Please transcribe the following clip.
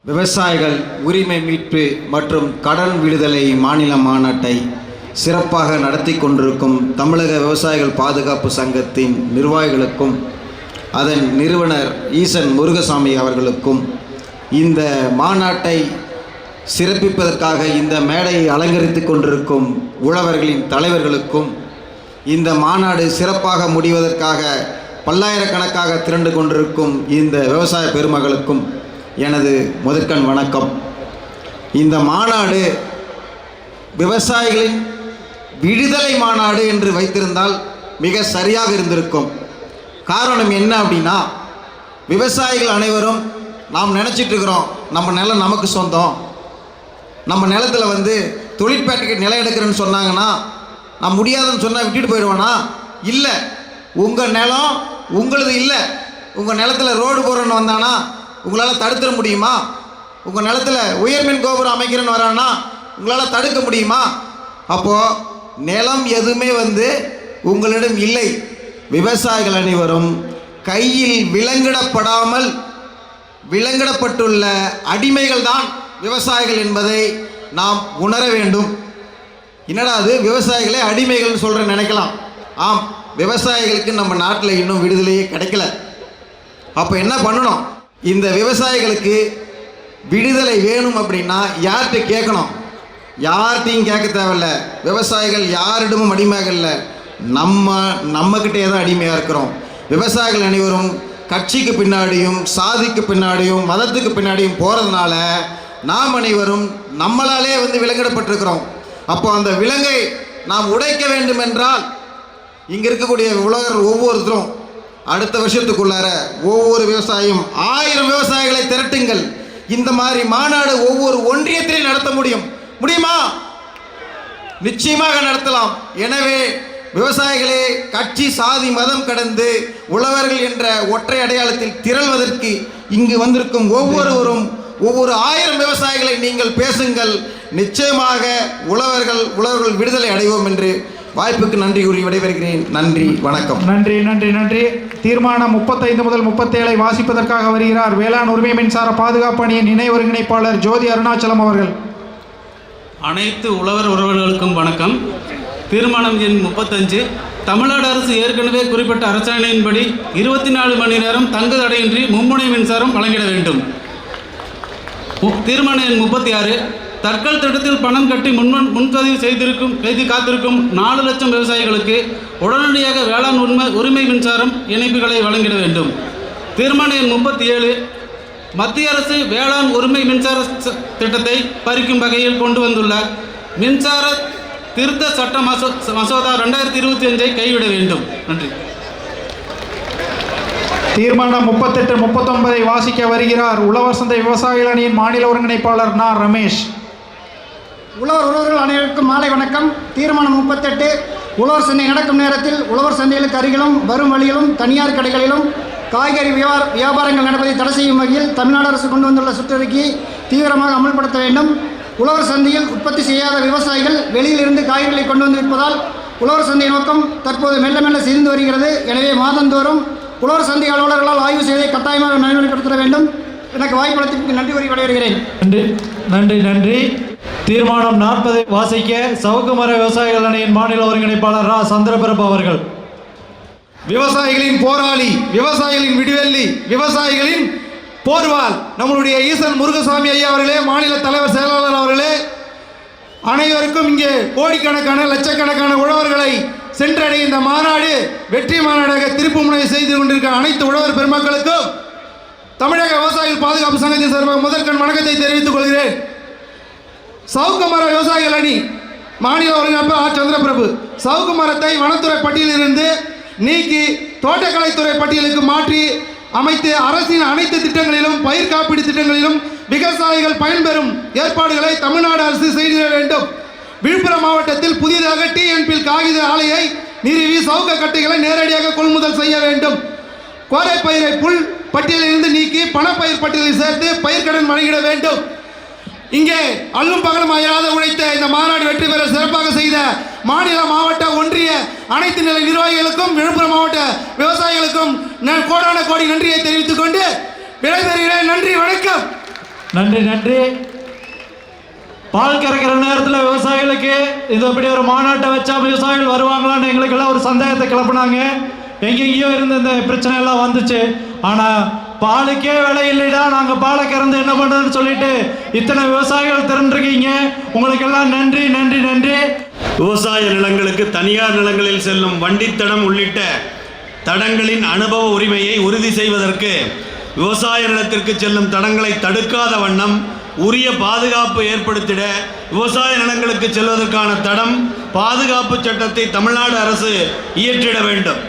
விவசாயிகள் உரிமை மீட்பு மற்றும் கடன் விடுதலை மாநில மாநாட்டை சிறப்பாக நடத்தி கொண்டிருக்கும் தமிழக விவசாயிகள் பாதுகாப்பு சங்கத்தின் நிர்வாகிகளுக்கும் அதன் நிறுவனர் ஈசன் முருகசாமி அவர்களுக்கும் இந்த மாநாட்டை சிறப்பிப்பதற்காக இந்த மேடையை அலங்கரித்து கொண்டிருக்கும் உழவர்களின் தலைவர்களுக்கும் இந்த மாநாடு சிறப்பாக முடிவதற்காக பல்லாயிரக்கணக்காக திரண்டு கொண்டிருக்கும் இந்த விவசாய பெருமகளுக்கும் எனது முதற்கண் வணக்கம். இந்த மாநாடு விவசாயிகளின் விடுதலை மாநாடு என்று வைத்திருந்தால் மிக சரியாக இருந்திருக்கும். காரணம் என்ன அப்படின்னா, விவசாயிகள் அனைவரும் நாம் நினச்சிட்டு இருக்கிறோம் நம்ம நிலம் நமக்கு சொந்தம், நம்ம நிலத்தில் தொழிற்பேட்டைக்கு நிலம் எடுக்கிறேன்னு சொன்னாங்கன்னா நான் முடியாதுன்னு சொன்னால் விட்டுட்டு போயிடுவேனா? இல்லை, உங்கள் நிலம் உங்களது இல்லை. உங்கள் நிலத்தில் ரோடு போகிறன்னு வந்தானா உங்களால் தடுத்துட முடியுமா? உங்கள் நிலத்தில் உயர்மின் கோபுரம் அமைக்கிறேன்னு வரானா உங்களால் தடுக்க முடியுமா? அப்போது நிலம் எதுவுமே உங்களிடம் இல்லை. விவசாயிகள் அனைவரும் கையில் விலங்கிடப்பட்டுள்ள அடிமைகள் தான் விவசாயிகள் என்பதை நாம் உணர வேண்டும். என்னடா அது விவசாயிகளே அடிமைகள்னு சொல்கிறேன்னு நினைக்கலாம். ஆம், விவசாயிகளுக்கு நம்ம நாட்டில் இன்னும் விடுதலையே கிடைக்கல. அப்போ என்ன பண்ணணும்? இந்த விவசாயிகளுக்கு விடுதலை வேணும் அப்படின்னா யார்கிட்ட கேட்கணும்? யார்கிட்டையும் கேட்க தேவையில்ல. விவசாயிகள் யாரிடமும் அடிமையாக இல்லை, நம்மக்கிட்டே தான் அடிமையாக இருக்கிறோம். விவசாயிகள் அனைவரும் கட்சிக்கு பின்னாடியும் சாதிக்கு பின்னாடியும் மதத்துக்கு பின்னாடியும் போகிறதுனால நாம் அனைவரும் நம்மளாலே விலங்கிடப்பட்டிருக்கிறோம். அப்போ அந்த விலங்கை நாம் உடைக்க வேண்டும் என்றால் இங்கே இருக்கக்கூடிய உலகர் ஒவ்வொருத்தரும் அடுத்த வருஷத்துக்குள்ளார ஒவ்வொரு விவசாயியும் 1000 விவசாயிகளை திரட்டுங்கள். இந்த மாதிரி மாநாடு ஒவ்வொரு ஒன்றியத்திலையும் நடத்த முடியுமா? நிச்சயமாக நடத்தலாம். எனவே விவசாயிகளே, கட்சி சாதி மதம் கடந்து உழவர்கள் என்ற ஒற்றை அடையாளத்தில் திரள்வதற்கு இங்கு வந்திருக்கும் ஒவ்வொருவரும் ஒவ்வொரு 1000 விவசாயிகளை நீங்கள் பேசுங்கள். நிச்சயமாக உழவர்கள் விடுதலை அடைவோம் என்று வாய்ப்புக்கு நன்றி கூறி விடைபெறுகிறேன். நன்றி, வணக்கம். நன்றி. தீர்மானம் 35 முதல் 37 வாசிப்பதற்காக வருகிறார் வேளாண் உரிமை மின்சார பாதுகாப்பு அணியின் இணை ஒருங்கிணைப்பாளர் ஜோதி அருணாச்சலம் அவர்கள். அனைத்து உறவுகளுக்கும் வணக்கம். தீர்மானம் எண் 35. தமிழ்நாடு அரசு ஏற்கனவே குறிப்பிட்ட அரசாணையின்படி 24 மணி நேரம் தங்கு தடையின்றி மும்முனை மின்சாரம் வழங்கிட வேண்டும். தீர்மானம் எண் 36. தற்கொலை திட்டத்தில் பணம் கட்டி முன்பதிவு செய்து காத்திருக்கும் 4 லட்சம் விவசாயிகளுக்கு உடனடியாக வேளாண் உரிமை மின்சாரம் இணைப்புகளை வழங்கிட வேண்டும். தீர்மானம் எண் 37. மத்திய அரசு வேளாண் உரிமை மின்சார திட்டத்தை பறிக்கும் வகையில் கொண்டு வந்துள்ள மின்சார திருத்த சட்ட மசோதா 2025 கைவிட வேண்டும். நன்றி. தீர்மானம் 38, 39 வாசிக்க வருகிறார் உழவர் சந்தை விவசாயிகள் அணியின் மாநில ஒருங்கிணைப்பாளர் நா. ரமேஷ். உழவர்கள் அனைவருக்கும் மாலை வணக்கம். தீர்மானம் 38. உழவர் சந்தை நடக்கும் நேரத்தில் உழவர் சந்தைகளுக்கு அருகிலும் வரும் வழியிலும் தனியார் கடைகளிலும் காய்கறி வியாபாரங்கள் நடப்பதை தடை செய்யும் வகையில் தமிழ்நாடு அரசு கொண்டு வந்துள்ள சுற்றறிக்கையை தீவிரமாக அமல்படுத்த வேண்டும். உழவர் சந்தையில் உற்பத்தி செய்யாத விவசாயிகள் வெளியில் இருந்து காய்கறிகளை கொண்டு வந்து விற்பதால் உழவர் சந்தை நோக்கம் தற்போது மெல்ல சிரிந்து வருகிறது. எனவே மாதந்தோறும் உழவர் சந்தை அலுவலர்களால் ஆய்வு செய்வதை கட்டாயமாக நடைமுறைப்படுத்த வேண்டும். எனக்கு வாய்ப்பளித்ததற்கு நன்றி கூறி விடைபெறுகிறேன். நன்றி. தீர்மானம் 40 வாசிக்க சவுக்குமர விவசாயிகள் அணியின் மாநில ஒருங்கிணைப்பாளர் ரா. சந்திரபிரபு அவர்கள். விவசாயிகளின் போராளி, விவசாயிகளின் விடுவெள்ளி, விவசாயிகளின் போர்வால் நம்மளுடைய ஈசன் முருகசாமி ஐயா அவர்களே, மாநில தலைவர் செயலாளர் அவர்களே, அனைவருக்கும் இங்கே கோடிக்கணக்கான லட்சக்கணக்கான உழவர்களை சென்றடைய இந்த மாநாடு வெற்றி மாநாடாக திருப்புமுனை செய்து கொண்டிருக்கிற அனைத்து உழவர் பெருமக்களுக்கும் தமிழக விவசாயிகள் பாதுகாப்பு சங்கத்தின் சார்பாக முதற்கண் வணக்கத்தை தெரிவித்துக் கொள்கிறேன். சவுக்குமர விவசாயிகள் அணி மாநில ஒருங்கிணைப்பாளர் ஆர். சந்திரபிரபு சவுக்கு மரத்தை வனத்துறை பட்டியலிலிருந்து நீக்கி தோட்டக்கலைத்துறை பட்டியலுக்கு மாற்றி அமைத்து அரசின் அனைத்து திட்டங்களிலும் பயிர் காப்பீடு திட்டங்களிலும் விவசாயிகள் பயன்பெறும் ஏற்பாடுகளை தமிழ்நாடு அரசு செய்திட வேண்டும். விழுப்புரம் மாவட்டத்தில் புதிதாக TNP காகித ஆலையை நிறுவி சவுக்க கட்டைகளை நேரடியாக கொள்முதல் செய்ய வேண்டும். கோரை பயிரை புல் பட்டியலிலிருந்து நீக்கி பணப்பயிர் பட்டியலில் சேர்த்து பயிர்க்கடன் வழங்கிட வேண்டும். இங்கே அல்லும் பகலும் அயராத உழைத்த இந்த மாநாடு வெற்றி பெற சிறப்பாக செய்த மாநில மாவட்ட ஒன்றிய அனைத்து நிலை நிர்வாகிகளுக்கும் விழுப்புரம் மாவட்ட விவசாயிகளுக்கும் கோடான கோடி நன்றியை தெரிவித்துக் கொண்டு விடைபெறுகிறேன். நன்றி, வணக்கம். நன்றி நன்றி. பால் கறக்கிற நேரத்தில் விவசாயிகளுக்கு இது இப்படி ஒரு மாநாட்டை வச்சா விவசாயிகள் வருவாங்களான்னு எங்களுக்கெல்லாம் ஒரு சந்தேகத்தை கிளப்புனாங்க. எங்கெங்கேயோ இருந்த இந்த பிரச்சனை எல்லாம் வந்துச்சு. ஆனால் பாலுக்கே விலை இல்லைடா, நாங்கள் பாலை கறந்து என்ன பண்ணுறதுன்னு சொல்லிட்டு இத்தனை விவசாயிகள் திரண்டிருக்கீங்க. உங்களுக்கெல்லாம் நன்றி நன்றி நன்றி. விவசாய நிலங்களுக்கு தனியார் நிலங்களில் செல்லும் வண்டித்தடம் உள்ளிட்ட தடங்களின் அனுபவ உரிமையை உறுதி செய்வதற்கு விவசாய நிலத்திற்கு செல்லும் தடங்களை தடுக்காத வண்ணம் உரிய பாதுகாப்பு ஏற்படுத்திட விவசாய நிலங்களுக்கு செல்வதற்கான தடம் பாதுகாப்பு சட்டத்தை தமிழ்நாடு அரசு இயற்றிட வேண்டும்.